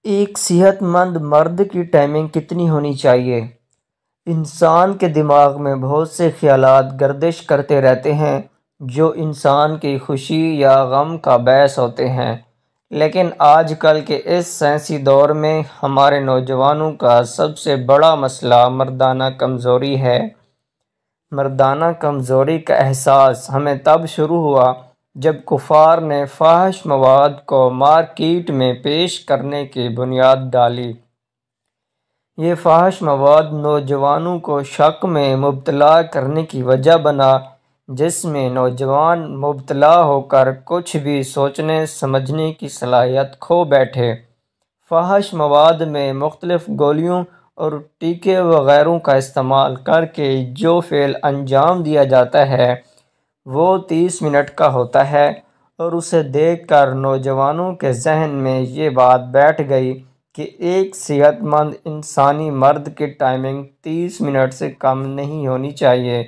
ایک صحت مند مرد کی ٹائمنگ کتنی ہونی چاہیے؟ انسان کے دماغ میں بہت سے خیالات گردش کرتے رہتے ہیں جو انسان کی خوشی یا غم کا باعث ہوتے ہیں، لیکن آج کل کے اس سائنسی دور میں ہمارے نوجوانوں کا سب سے بڑا مسئلہ مردانہ کمزوری ہے۔ مردانہ کمزوری کا احساس ہمیں تب شروع ہوا جب کفار نے فاحش مواد کو مارکیٹ میں پیش کرنے کی بنیاد ڈالی۔ یہ فاحش مواد نوجوانوں کو شک میں مبتلا کرنے کی وجہ بنا، جس میں نوجوان مبتلا ہو کر کچھ بھی سوچنے سمجھنے کی صلاحیت کھو بیٹھے۔ فاحش مواد میں مختلف گولیوں اور ٹیکے وغیرہ کا استعمال کر کے جو فعل انجام دیا جاتا ہے وہ 30 منٹ کا ہوتا ہے، اور اسے دیکھ کر نوجوانوں کے ذہن میں یہ بات بیٹھ گئی کہ ایک صحت مند انسانی مرد کی ٹائمنگ 30 منٹ سے کم نہیں ہونی چاہیے۔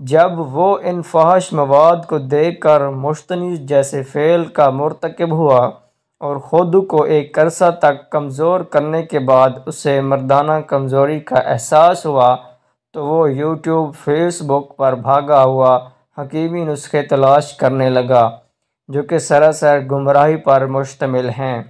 جب وہ ان فاحش مواد کو دیکھ کر مشتنی جیسے فعل کا مرتکب ہوا اور خود کو ایک عرصہ تک کمزور کرنے کے بعد اسے مردانہ کمزوری کا احساس ہوا تو وہ یوٹیوب، فیس بک پر بھاگا ہوا حکیمی نسخے تلاش کرنے لگا جو کہ سراسر گمراہی پر مشتمل ہیں۔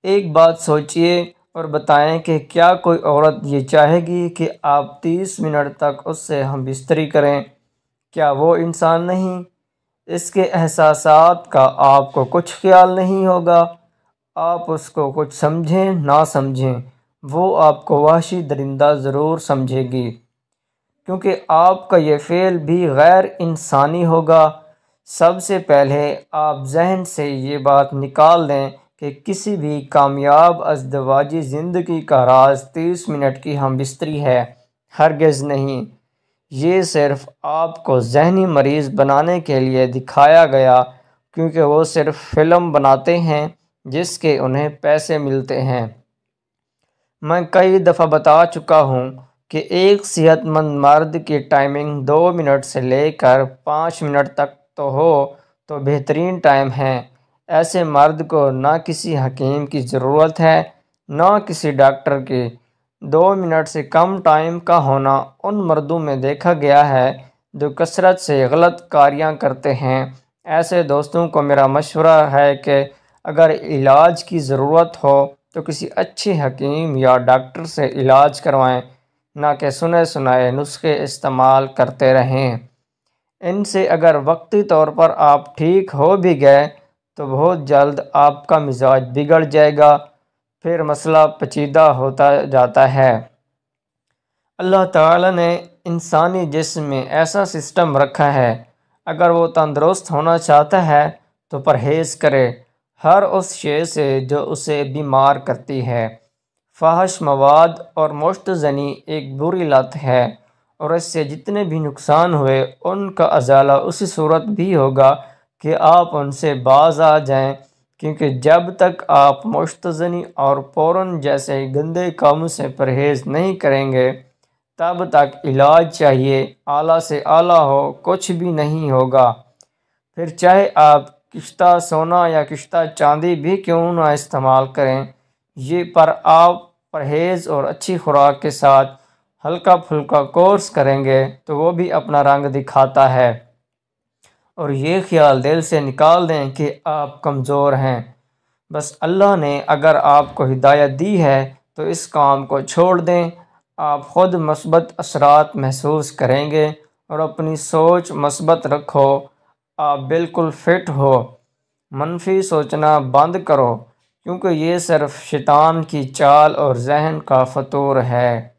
ایک بات سوچئے اور بتائیں کہ کیا کوئی عورت یہ چاہے گی کہ آپ 30 منٹ تک اس سے ہم بستری کریں؟ کیا وہ انسان نہیں؟ اس کے احساسات کا آپ کو کچھ خیال نہیں ہوگا۔ آپ اس کو کچھ سمجھیں نہ سمجھیں، وہ آپ کو وحشی درندہ ضرور سمجھے گی، کیونکہ آپ کا یہ فعل بھی غیر انسانی ہوگا۔ سب سے پہلے آپ ذہن سے یہ بات نکال دیں کہ کسی بھی کامیاب ازدواجی زندگی کا راز 30 منٹ کی ہم بستری ہے، ہرگز نہیں۔ یہ صرف آپ کو ذہنی مریض بنانے کے لیے دکھایا گیا، کیونکہ وہ صرف فلم بناتے ہیں جس کے انہیں پیسے ملتے ہیں۔ میں کئی دفعہ بتا چکا ہوں کہ ایک صحت مند مرد کی ٹائمنگ 2 منٹ سے لے کر 5 منٹ تک تو ہو تو بہترین ٹائم ہے۔ ایسے مرد کو نہ کسی حکیم کی ضرورت ہے نہ کسی ڈاکٹر کی۔ 2 منٹ سے کم ٹائم کا ہونا ان مردوں میں دیکھا گیا ہے جو کثرت سے غلط کاریاں کرتے ہیں۔ ایسے دوستوں کو میرا مشورہ ہے کہ اگر علاج کی ضرورت ہو تو کسی اچھے حکیم یا ڈاکٹر سے علاج کروائیں، نہ کہ سنے سنائے نسخے استعمال کرتے رہیں۔ ان سے اگر وقتی طور پر آپ ٹھیک ہو بھی گئے تو بہت جلد آپ کا مزاج بگڑ جائے گا، پھر مسئلہ پیچیدہ ہوتا جاتا ہے۔ اللہ تعالی نے انسانی جسم میں ایسا سسٹم رکھا ہے، اگر وہ تندرست ہونا چاہتا ہے تو پرہیز کرے ہر اس شے سے جو اسے بیمار کرتی ہے۔ فاحش مواد اور مشت زنی ایک بری لت ہے، اور اس سے جتنے بھی نقصان ہوئے ان کا ازالہ اسی صورت بھی ہوگا کہ آپ ان سے باز آ جائیں، کیونکہ جب تک آپ مشت زنی اور پورن جیسے گندے کاموں سے پرہیز نہیں کریں گے تب تک علاج چاہیے اعلیٰ سے اعلیٰ ہو کچھ بھی نہیں ہوگا، پھر چاہے آپ کشتہ سونا یا کشتہ چاندی بھی کیوں نہ استعمال کریں۔ یہ پر آپ پرہیز اور اچھی خوراک کے ساتھ ہلکا پھلکا کورس کریں گے تو وہ بھی اپنا رنگ دکھاتا ہے، اور یہ خیال دل سے نکال دیں کہ آپ کمزور ہیں۔ بس اللہ نے اگر آپ کو ہدایت دی ہے تو اس کام کو چھوڑ دیں، آپ خود مثبت اثرات محسوس کریں گے، اور اپنی سوچ مثبت رکھو۔ آپ بالکل فٹ ہو، منفی سوچنا بند کرو، کیونکہ یہ صرف شیطان کی چال اور ذہن کا فطور ہے۔